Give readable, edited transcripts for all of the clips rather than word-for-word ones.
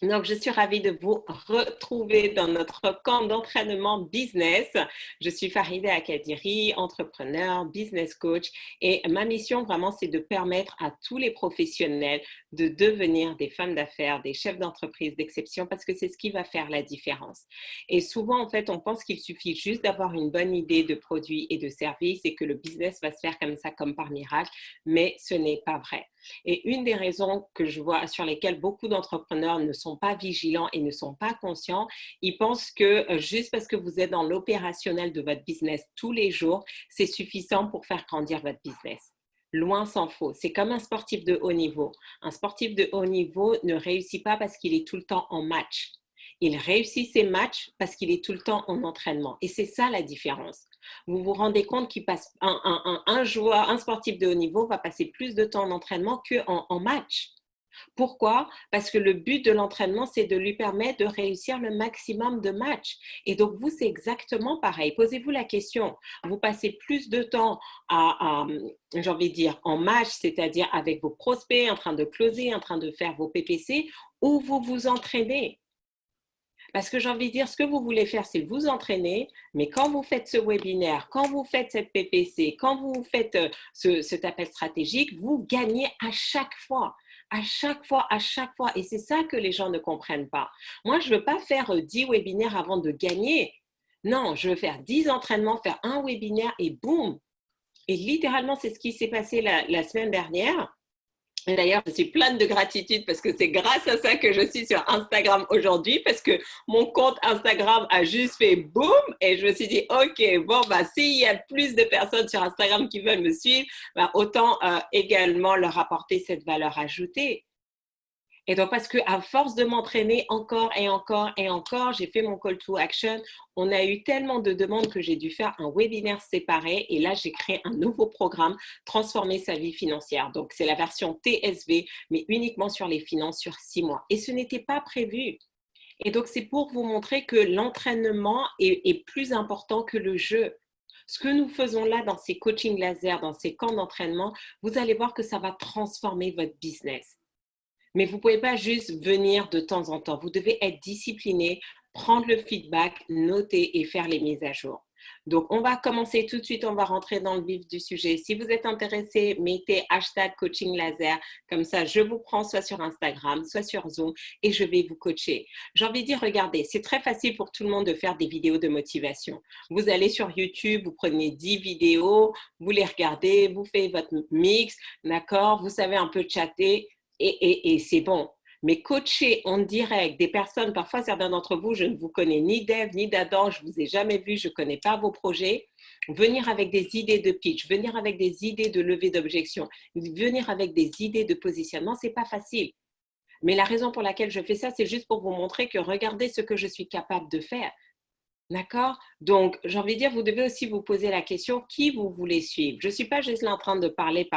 Donc, je suis ravie de vous retrouver dans notre camp d'entraînement business. Je suis Farida Akadiri, entrepreneur, business coach et ma mission vraiment, c'est de permettre à tous les professionnels de devenir des femmes d'affaires, des chefs d'entreprise d'exception parce que c'est ce qui va faire la différence. Et souvent, en fait, on pense qu'il suffit juste d'avoir une bonne idée de produits et de services et que le business va se faire comme ça, comme par miracle, mais ce n'est pas vrai. Et une des raisons que je vois sur lesquelles beaucoup d'entrepreneurs ne sont pas vigilants et ne sont pas conscients, ils pensent que juste parce que vous êtes dans l'opérationnel de votre business tous les jours, c'est suffisant pour faire grandir votre business. Loin s'en faut. C'est comme un sportif de haut niveau. Un sportif de haut niveau ne réussit pas parce qu'il est tout le temps en match. Il réussit ses matchs parce qu'il est tout le temps en entraînement. Et c'est ça la différence. Vous vous rendez compte qu'il passe un joueur, un sportif de haut niveau va passer plus de temps en entraînement qu'en match. Pourquoi? Parce que le but de l'entraînement, c'est de lui permettre de réussir le maximum de matchs. Et donc, vous, c'est exactement pareil. Posez-vous la question. Vous passez plus de temps j'ai envie de dire, en match, c'est-à-dire avec vos prospects, en train de closer, en train de faire vos PPC, ou vous vous entraînez. Parce que j'ai envie de dire, ce que vous voulez faire, c'est vous entraîner, mais quand vous faites ce webinaire, quand vous faites cette PPC, quand vous faites cet appel stratégique, vous gagnez à chaque fois. À chaque fois, à chaque fois. Et c'est ça que les gens ne comprennent pas. Moi, je ne veux pas faire 10 webinaires avant de gagner. Non, je veux faire 10 entraînements, faire un webinaire et boum. Et littéralement, c'est ce qui s'est passé la semaine dernière. Et d'ailleurs, je suis pleine de gratitude parce que c'est grâce à ça que je suis sur Instagram aujourd'hui parce que mon compte Instagram a juste fait boum et je me suis dit, OK, bon, bah, s'il y a plus de personnes sur Instagram qui veulent me suivre, bah, autant également leur apporter cette valeur ajoutée. Et donc, parce qu'à force de m'entraîner encore et encore et encore, j'ai fait mon call to action. On a eu tellement de demandes que j'ai dû faire un webinaire séparé. Et là, j'ai créé un nouveau programme, Transformer sa vie financière. Donc, c'est la version TSV, mais uniquement sur les finances sur 6 mois. Et ce n'était pas prévu. Et donc, c'est pour vous montrer que l'entraînement est plus important que le jeu. Ce que nous faisons là dans ces coachings laser, dans ces camps d'entraînement, vous allez voir que ça va transformer votre business. Mais vous ne pouvez pas juste venir de temps en temps. Vous devez être discipliné, prendre le feedback, noter et faire les mises à jour. Donc, on va commencer tout de suite, on va rentrer dans le vif du sujet. Si vous êtes intéressé, mettez hashtag coaching laser. Comme ça, je vous prends soit sur Instagram, soit sur Zoom et je vais vous coacher. J'ai envie de dire, regardez, c'est très facile pour tout le monde de faire des vidéos de motivation. Vous allez sur YouTube, vous prenez 10 vidéos, vous les regardez, vous faites votre mix, d'accord? Vous savez un peu chatter et c'est bon. Mais coacher en direct des personnes, parfois certains d'entre vous, je ne vous connais ni d'Ève ni d'Adam, je ne vous ai jamais vu, je ne connais pas vos projets. Venir avec des idées de pitch, venir avec des idées de levée d'objection, venir avec des idées de positionnement, ce n'est pas facile. Mais la raison pour laquelle je fais ça, c'est juste pour vous montrer que regardez ce que je suis capable de faire. D'accord? Donc, j'ai envie de dire, vous devez aussi vous poser la question, qui vous voulez suivre? Je ne suis pas juste là en train de parler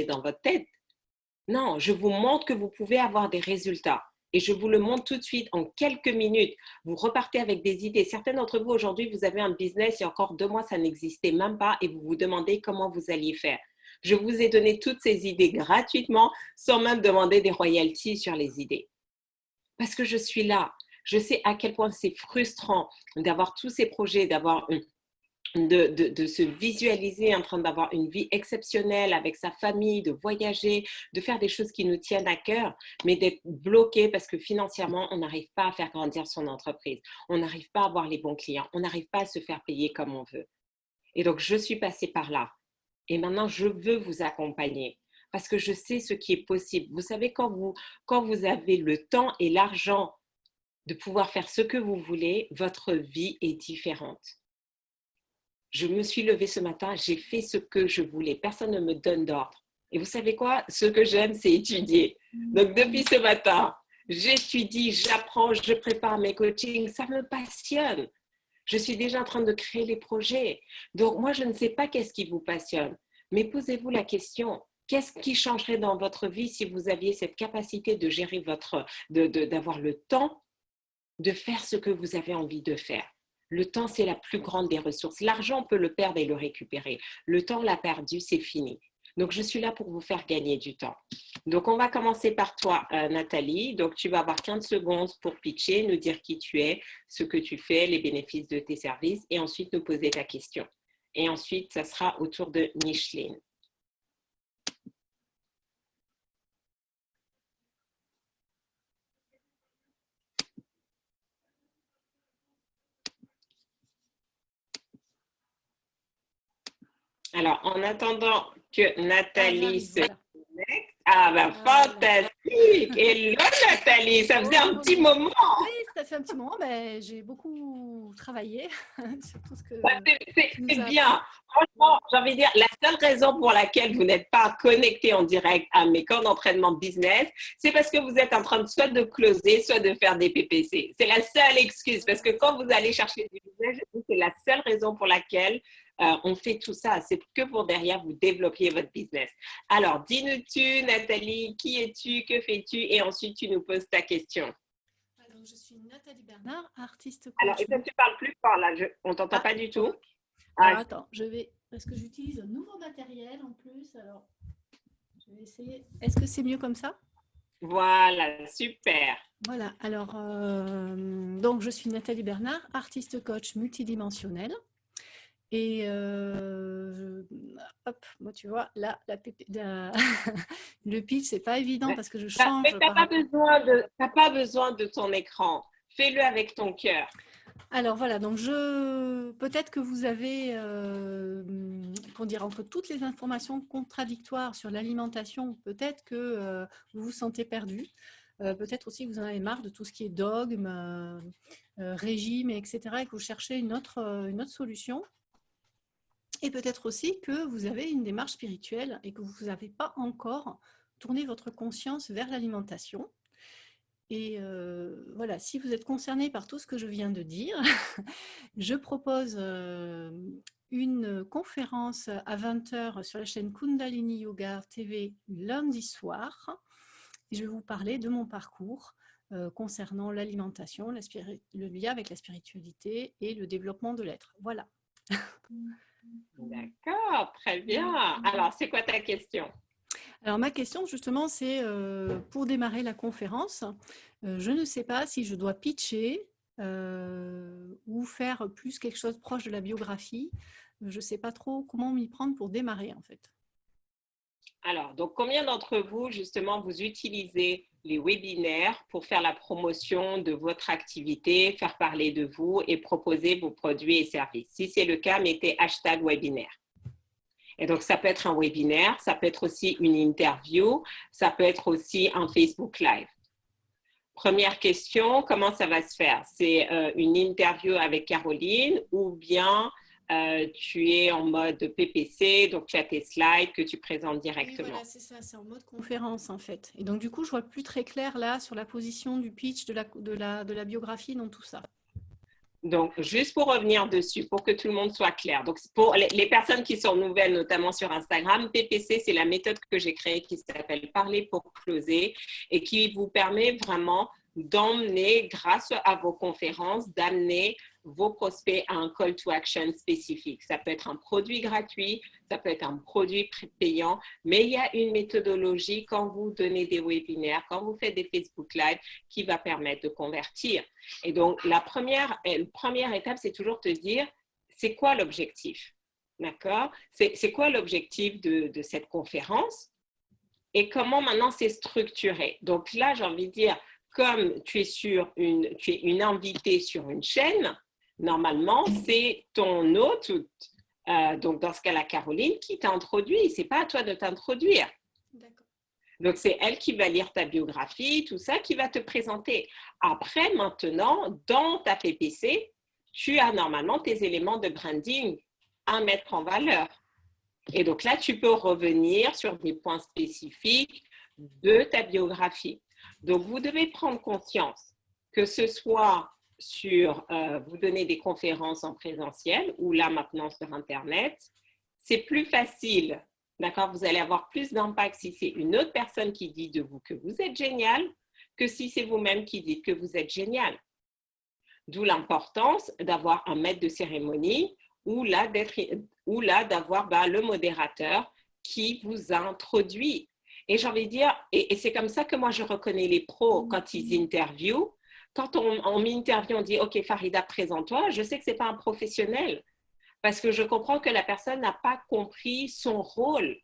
dans votre tête. Non, je vous montre que vous pouvez avoir des résultats. Et je vous le montre tout de suite en quelques minutes. Vous repartez avec des idées. Certains d'entre vous aujourd'hui, vous avez un business, il y a encore 2 mois, ça n'existait même pas et vous vous demandez comment vous alliez faire. Je vous ai donné toutes ces idées gratuitement sans même demander des royalties sur les idées. Parce que je suis là. Je sais à quel point c'est frustrant d'avoir tous ces projets, d'avoir de se visualiser en train d'avoir une vie exceptionnelle avec sa famille, de voyager, de faire des choses qui nous tiennent à cœur, mais d'être bloqué parce que financièrement, on n'arrive pas à faire grandir son entreprise. On n'arrive pas à avoir les bons clients. On n'arrive pas à se faire payer comme on veut. Et donc, je suis passée par là. Et maintenant, je veux vous accompagner parce que je sais ce qui est possible. Vous savez, quand vous avez le temps et l'argent de pouvoir faire ce que vous voulez, votre vie est différente. Je me suis levée ce matin, j'ai fait ce que je voulais. Personne ne me donne d'ordre. Et vous savez quoi? Ce que j'aime, c'est étudier. Donc, depuis ce matin, j'étudie, j'apprends, je prépare mes coachings. Ça me passionne. Je suis déjà en train de créer les projets. Donc, moi, je ne sais pas qu'est-ce qui vous passionne. Mais posez-vous la question. Qu'est-ce qui changerait dans votre vie si vous aviez cette capacité de gérer d'avoir le temps de faire ce que vous avez envie de faire? Le temps, c'est la plus grande des ressources. L'argent, on peut le perdre et le récupérer. Le temps, on l'a perdu, c'est fini. Donc, je suis là pour vous faire gagner du temps. Donc, on va commencer par toi, Nathalie. Donc, tu vas avoir 15 secondes pour pitcher, nous dire qui tu es, ce que tu fais, les bénéfices de tes services et ensuite nous poser ta question. Et ensuite, ça sera au tour de Micheline. Alors, en attendant que Nathalie se connecte, fantastique! Hello Nathalie, ça faisait un petit moment. Oui, ça fait un petit moment, j'ai beaucoup travaillé sur tout ce que c'est bien. Franchement, j'ai envie de dire, la seule raison pour laquelle vous n'êtes pas connecté en direct à mes camps d'entraînement business, c'est parce que vous êtes en train de soit de closer, soit de faire des PPC. C'est la seule excuse, parce que quand vous allez chercher du business, c'est la seule raison pour laquelle on fait tout ça. C'est que pour derrière, vous développiez votre business. Alors, dis-nous-tu, Nathalie, qui es-tu, que fais-tu? Et ensuite, tu nous poses ta question. Alors, je suis Nathalie Bernard, artiste coach. Alors, est-ce que tu parles plus fort là? On ne t'entend pas du tout. Alors, attends, parce que j'utilise un nouveau matériel en plus. Alors, je vais essayer. Est-ce que c'est mieux comme ça? Voilà, super. Voilà, alors, donc je suis Nathalie Bernard, artiste coach multidimensionnelle. Et hop, moi tu vois, là, le pitch, c'est pas évident parce que je change. Mais tu n'as pas besoin de ton écran. Fais-le avec ton cœur. Alors voilà, donc peut-être que vous avez, pour dire, entre toutes les informations contradictoires sur l'alimentation, peut-être que vous vous sentez perdu. Peut-être aussi que vous en avez marre de tout ce qui est dogme, régime, etc. et que vous cherchez une autre solution. Et peut-être aussi que vous avez une démarche spirituelle et que vous n'avez pas encore tourné votre conscience vers l'alimentation. Et voilà, si vous êtes concerné par tout ce que je viens de dire, je propose une conférence à 20h sur la chaîne Kundalini Yoga TV lundi soir. Et je vais vous parler de mon parcours concernant l'alimentation, le lien avec la spiritualité et le développement de l'être. Voilà. D'accord, très bien. Alors, c'est quoi ta question? Alors, ma question, justement, c'est pour démarrer la conférence, je ne sais pas si je dois pitcher ou faire plus quelque chose proche de la biographie. Je ne sais pas trop comment m'y prendre pour démarrer, en fait. Alors, donc, combien d'entre vous, justement, vous utilisez les webinaires pour faire la promotion de votre activité, faire parler de vous et proposer vos produits et services? Si c'est le cas, mettez #webinaire. Et donc, ça peut être un webinaire, ça peut être aussi une interview, ça peut être aussi un Facebook Live. Première question, comment ça va se faire? C'est une interview avec Caroline ou bien tu es en mode PPC, donc tu as tes slides que tu présentes directement. Oui, voilà, c'est ça, c'est en mode conférence en fait. Et donc du coup, je vois plus très clair là sur la position du pitch, de la biographie dans tout ça. Donc, juste pour revenir dessus, pour que tout le monde soit clair. Donc, pour les personnes qui sont nouvelles, notamment sur Instagram, PPC, c'est la méthode que j'ai créée qui s'appelle Parler pour closer et qui vous permet vraiment d'emmener, grâce à vos conférences, d'amener vos prospects à un call to action spécifique. Ça peut être un produit gratuit, ça peut être un produit payant, mais il y a une méthodologie quand vous donnez des webinaires, quand vous faites des Facebook Live qui va permettre de convertir. Et donc, la première étape, c'est toujours te dire, c'est quoi l'objectif? D'accord? C'est quoi l'objectif de cette conférence? Et comment maintenant c'est structuré? Donc là, j'ai envie de dire, comme tu es une invitée sur une chaîne, normalement, c'est ton hôte, donc dans ce cas-là, Caroline, qui t'introduit. Ce n'est pas à toi de t'introduire. D'accord. Donc, c'est elle qui va lire ta biographie, tout ça, qui va te présenter. Après, maintenant, dans ta PPC, tu as normalement tes éléments de branding à mettre en valeur. Et donc là, tu peux revenir sur des points spécifiques de ta biographie. Donc, vous devez prendre conscience que ce soit sur, vous donner des conférences en présentiel ou là maintenant sur Internet, c'est plus facile. D'accord? Vous allez avoir plus d'impact si c'est une autre personne qui dit de vous que vous êtes génial que si c'est vous-même qui dites que vous êtes génial. D'où l'importance d'avoir un maître de cérémonie ou là d'avoir le modérateur qui vous a introduit. Et j'ai envie de dire, et c'est comme ça que moi je reconnais les pros quand ils interviewent. Quand on m'interviewe, on dit, OK, Farida, présente-toi. Je sais que ce n'est pas un professionnel parce que je comprends que la personne n'a pas compris son rôle.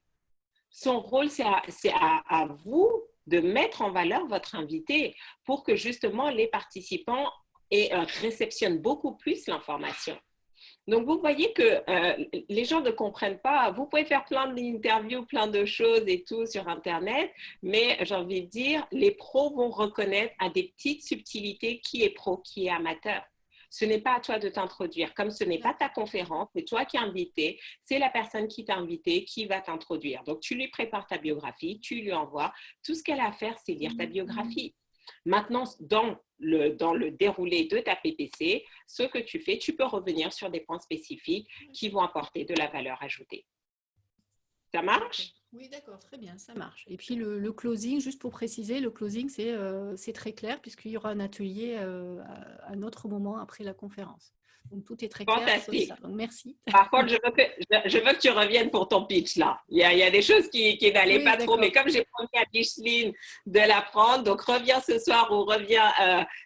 Son rôle, c'est à vous de mettre en valeur votre invité pour que justement les participants réceptionnent beaucoup plus l'information. Donc, vous voyez que les gens ne comprennent pas. Vous pouvez faire plein d'interviews, plein de choses et tout sur Internet, mais j'ai envie de dire, les pros vont reconnaître à des petites subtilités qui est pro, qui est amateur. Ce n'est pas à toi de t'introduire. Comme ce n'est pas ta conférence, c'est toi qui es invité, c'est la personne qui t'a invité qui va t'introduire. Donc, tu lui prépares ta biographie, tu lui envoies. Tout ce qu'elle a à faire, c'est lire ta biographie. Maintenant, dans le déroulé de ta PPC, ce que tu fais, tu peux revenir sur des points spécifiques qui vont apporter de la valeur ajoutée. Ça marche? Oui, d'accord, très bien, ça marche. Et puis le closing, juste pour préciser, le closing, c'est très clair puisqu'il y aura un atelier à un autre moment après la conférence. Donc, tout est très clair. Fantastique. Ça. Donc, merci. Par contre, je veux que tu reviennes pour ton pitch là. Il y a des choses qui n'allaient pas trop, mais comme j'ai promis à Micheline de la prendre, donc reviens ce soir ou reviens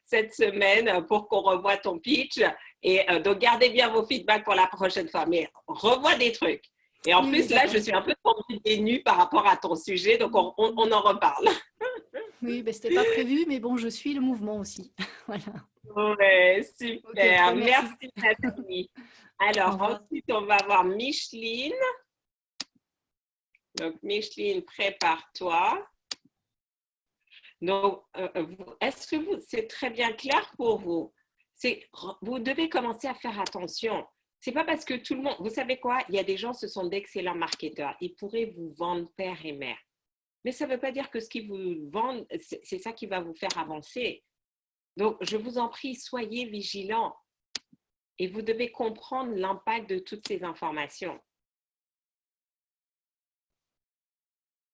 cette semaine pour qu'on revoie ton pitch. Et donc, gardez bien vos feedbacks pour la prochaine fois, mais revois des trucs. Et en plus, là, je suis un peu tombée des nues par rapport à ton sujet, donc on en reparle. Oui, ben, ce n'était pas prévu, mais bon, je suis le mouvement aussi. Voilà. Ouais, super. Okay, merci Nathalie. Alors, ensuite, on va voir Micheline. Donc, Micheline, prépare-toi. Donc, est-ce que c'est très bien clair pour vous? Vous devez commencer à faire attention. C'est pas parce que tout le monde, vous savez quoi, il y a des gens, ce sont d'excellents marketeurs. Ils pourraient vous vendre père et mère. Mais ça ne veut pas dire que ce qu'ils vous vendent, c'est ça qui va vous faire avancer. Donc, je vous en prie, soyez vigilants. Et vous devez comprendre l'impact de toutes ces informations.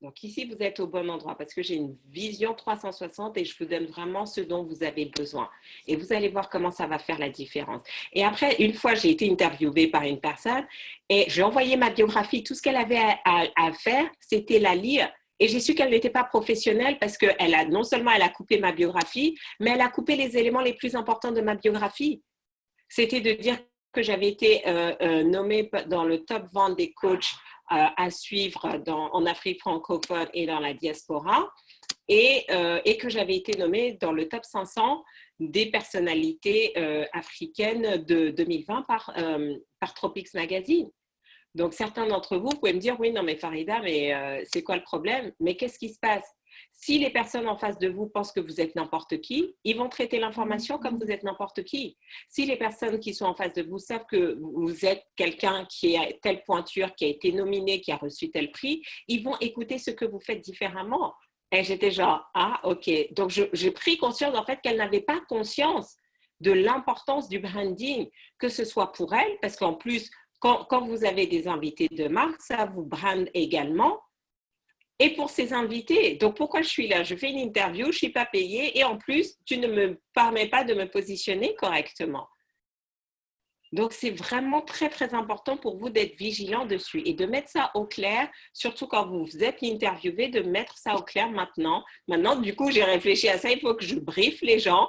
Donc ici, vous êtes au bon endroit parce que j'ai une vision 360 et je vous donne vraiment ce dont vous avez besoin. Et vous allez voir comment ça va faire la différence. Et après, une fois, j'ai été interviewée par une personne et j'ai envoyé ma biographie. Tout ce qu'elle avait à faire, c'était la lire. Et j'ai su qu'elle n'était pas professionnelle parce que non seulement elle a coupé ma biographie, mais elle a coupé les éléments les plus importants de ma biographie. C'était de dire que j'avais été nommée dans le top 20 des coachs à suivre en Afrique francophone et dans la diaspora et que j'avais été nommée dans le top 500 des personnalités africaines de 2020 par Tropics Magazine. Donc, certains d'entre vous pouvez me dire, oui, non, mais Farida, mais c'est quoi le problème? Mais qu'est-ce qui se passe? Si les personnes en face de vous pensent que vous êtes n'importe qui, ils vont traiter l'information comme vous êtes n'importe qui. Si les personnes qui sont en face de vous savent que vous êtes quelqu'un qui a telle pointure, qui a été nominé, qui a reçu tel prix, ils vont écouter ce que vous faites différemment. Et j'étais genre, ah, ok. Donc, j'ai pris conscience en fait qu'elle n'avait pas conscience de l'importance du branding, que ce soit pour elle, parce qu'en plus, quand vous avez des invités de marque, ça vous brande également. Et pour ces invités, donc pourquoi je suis là? Je fais une interview, je ne suis pas payée et en plus, tu ne me permets pas de me positionner correctement. Donc, c'est vraiment très, très important pour vous d'être vigilant dessus et de mettre ça au clair, surtout quand vous êtes interviewé, de mettre ça au clair maintenant. Maintenant, du coup, j'ai réfléchi à ça, il faut que je briefe les gens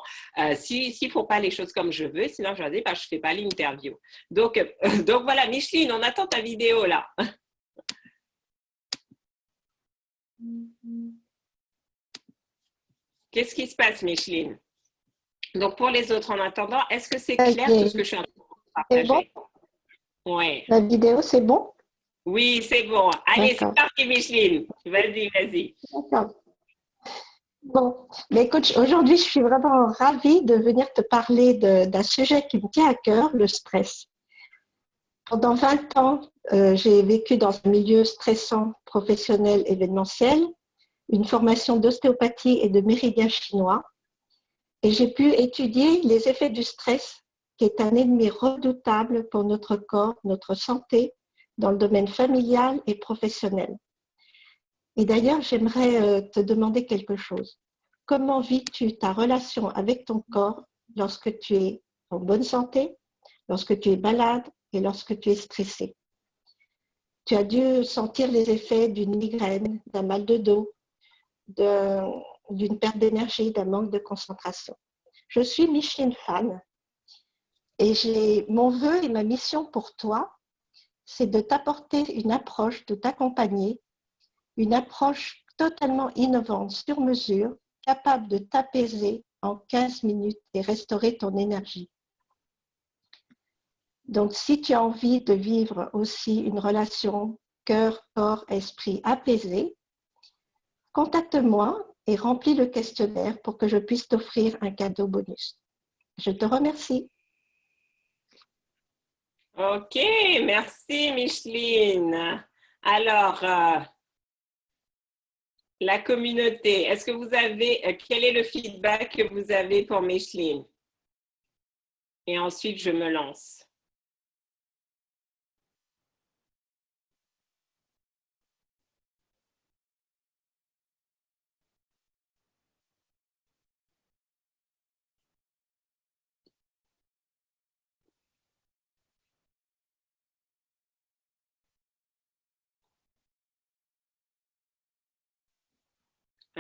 s'ils ne font pas les choses comme je veux, sinon je leur dis, bah, je ne fais pas l'interview. Donc, voilà, Micheline, on attend ta vidéo là. Qu'est-ce qui se passe, Micheline? Donc, pour les autres, en attendant, est-ce que c'est clair tout ce que je suis en train de partager? Bon. Oui. La vidéo, c'est bon? Oui, c'est bon. Allez, c'est parti, Micheline. Vas-y, vas-y. D'accord. Bon, mais écoute, aujourd'hui, je suis vraiment ravie de venir te parler d'un sujet qui me tient à cœur, le stress. Pendant 20 ans, j'ai vécu dans un milieu stressant, professionnel, événementiel, une formation d'ostéopathie et de méridien chinois. Et j'ai pu étudier les effets du stress, qui est un ennemi redoutable pour notre corps, notre santé, dans le domaine familial et professionnel. Et d'ailleurs, j'aimerais te demander quelque chose. Comment vis-tu ta relation avec ton corps lorsque tu es en bonne santé, lorsque tu es malade et lorsque tu es stressé? Tu as dû sentir les effets d'une migraine, d'un mal de dos, d'une perte d'énergie, d'un manque de concentration. Je suis Micheline Fan et mon vœu et ma mission pour toi, c'est de t'apporter une approche, de t'accompagner, une approche totalement innovante, sur mesure, capable de t'apaiser en 15 minutes et restaurer ton énergie. Donc, si tu as envie de vivre aussi une relation cœur, corps, esprit apaisée, contacte-moi et remplis le questionnaire pour que je puisse t'offrir un cadeau bonus. Je te remercie. OK, merci Micheline. Alors, la communauté, est-ce que vous avez, quel est le feedback que vous avez pour Micheline? Et ensuite, je me lance.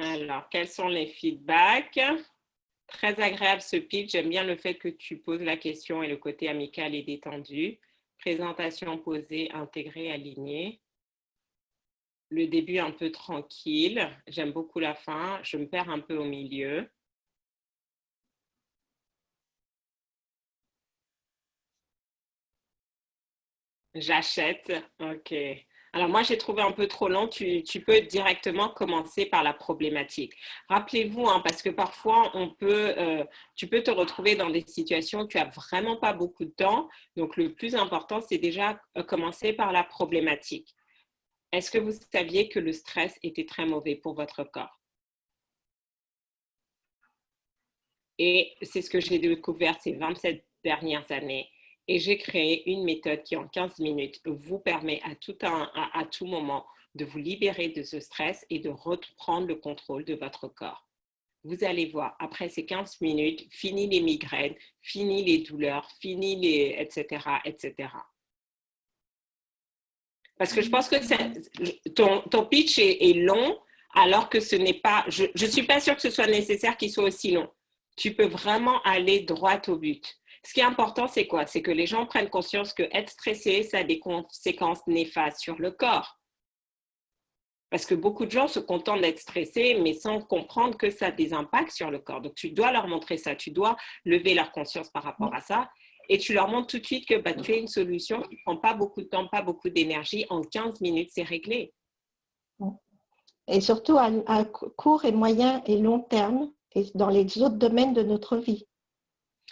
Alors, quels sont les feedbacks? Très agréable ce pitch. J'aime bien le fait que tu poses la question et le côté amical et détendu. Présentation posée, intégrée, alignée. Le début un peu tranquille. J'aime beaucoup la fin. Je me perds un peu au milieu. J'achète. OK. Alors moi, j'ai trouvé un peu trop long. Tu peux directement commencer par la problématique. Rappelez-vous, hein, parce que parfois, tu peux te retrouver dans des situations où tu n'as vraiment pas beaucoup de temps. Donc, le plus important, c'est déjà commencer par la problématique. Est-ce que vous saviez que le stress était très mauvais pour votre corps? Et c'est ce que j'ai découvert ces 27 dernières années. Et j'ai créé une méthode qui, en 15 minutes, vous permet à tout moment de vous libérer de ce stress et de reprendre le contrôle de votre corps. Vous allez voir, après ces 15 minutes, fini les migraines, fini les douleurs, fini les etc., etc. Parce que je pense que ton pitch est long, alors que ce n'est pas... Je ne suis pas sûre que ce soit nécessaire qu'il soit aussi long. Tu peux vraiment aller droit au but. Ce qui est important, c'est quoi? C'est que les gens prennent conscience que être stressé, ça a des conséquences néfastes sur le corps. Parce que beaucoup de gens se contentent d'être stressés, mais sans comprendre que ça a des impacts sur le corps. Donc, tu dois leur montrer ça. Tu dois lever leur conscience par rapport à ça. Et tu leur montres tout de suite que tu as une solution qui ne prend pas beaucoup de temps, pas beaucoup d'énergie. En 15 minutes, c'est réglé. Et surtout à court et moyen et long terme, et dans les autres domaines de notre vie.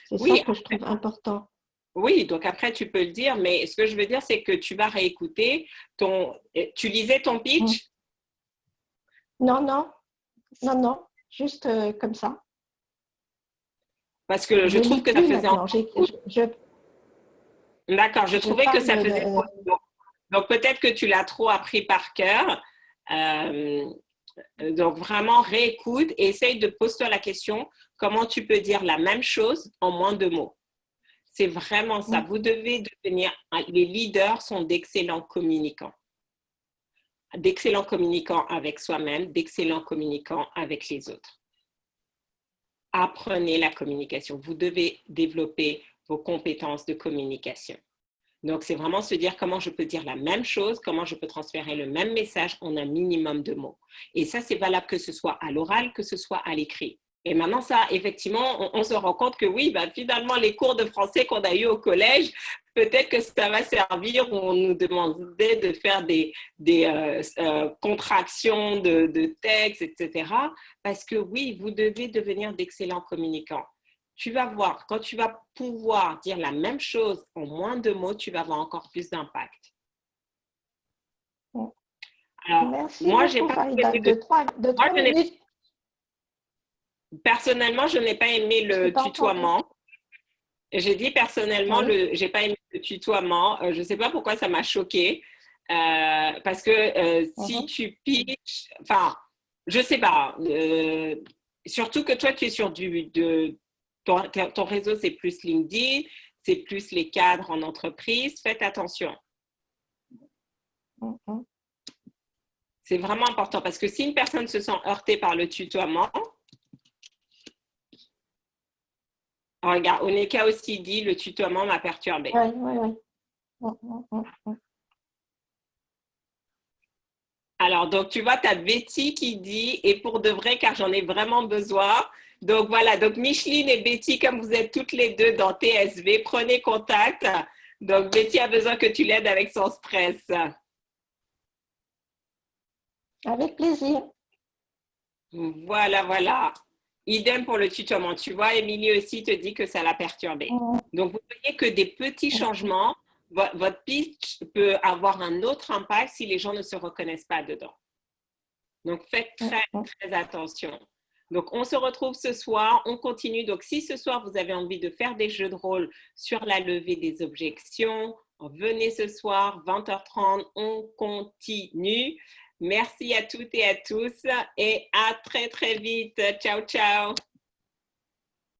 C'est ça que je trouve important. Oui, donc après, tu peux le dire, mais ce que je veux dire, c'est que tu vas réécouter Tu lisais ton pitch? Non, juste comme ça. Parce que je trouve que ça faisait... D'accord, je trouvais que ça faisait... Donc, peut-être que tu l'as trop appris par cœur. Donc, vraiment, réécoute et essaye de poser-toi la question, comment tu peux dire la même chose en moins de mots? C'est vraiment ça. Vous devez devenir... Les leaders sont d'excellents communicants. D'excellents communicants avec soi-même, d'excellents communicants avec les autres. Apprenez la communication. Vous devez développer vos compétences de communication. Donc, c'est vraiment se dire comment je peux dire la même chose, comment je peux transférer le même message en un minimum de mots. Et ça, c'est valable que ce soit à l'oral, que ce soit à l'écrit. Et maintenant, ça, effectivement, on se rend compte que oui, finalement, les cours de français qu'on a eu au collège, peut-être que ça va servir où on nous demandait de faire des contractions de textes, etc. Parce que oui, vous devez devenir d'excellents communicants. Tu vas voir, quand tu vas pouvoir dire la même chose en moins de mots, tu vas avoir encore plus d'impact. Alors, merci moi, j'ai pas Personnellement, je n'ai pas aimé le tutoiement. J'ai dit personnellement, je n'ai pas aimé le tutoiement. Je ne sais pas pourquoi ça m'a choquée. Parce que si tu pitches, enfin, je ne sais pas. Surtout que toi, tu es sur ton réseau, c'est plus LinkedIn, c'est plus les cadres en entreprise. Faites attention. C'est vraiment important parce que si une personne se sent heurtée par le tutoiement, regarde, Oneka aussi dit le tutoiement m'a perturbée. Alors, donc, tu vois, tu as Betty qui dit « et pour de vrai, car j'en ai vraiment besoin ». Donc, voilà. Donc, Micheline et Betty, comme vous êtes toutes les deux dans TSV, prenez contact. Donc, Betty a besoin que tu l'aides avec son stress. Avec plaisir. Voilà, voilà. Idem pour le tutoiement. Tu vois, Émilie aussi te dit que ça l'a perturbée. Donc, vous voyez que des petits changements, votre pitch peut avoir un autre impact si les gens ne se reconnaissent pas dedans. Donc, faites très, très attention. Donc, on se retrouve ce soir. On continue. Donc, si ce soir, vous avez envie de faire des jeux de rôle sur la levée des objections, venez ce soir, 20h30, on continue. Merci à toutes et à tous et à très, très vite. Ciao, ciao.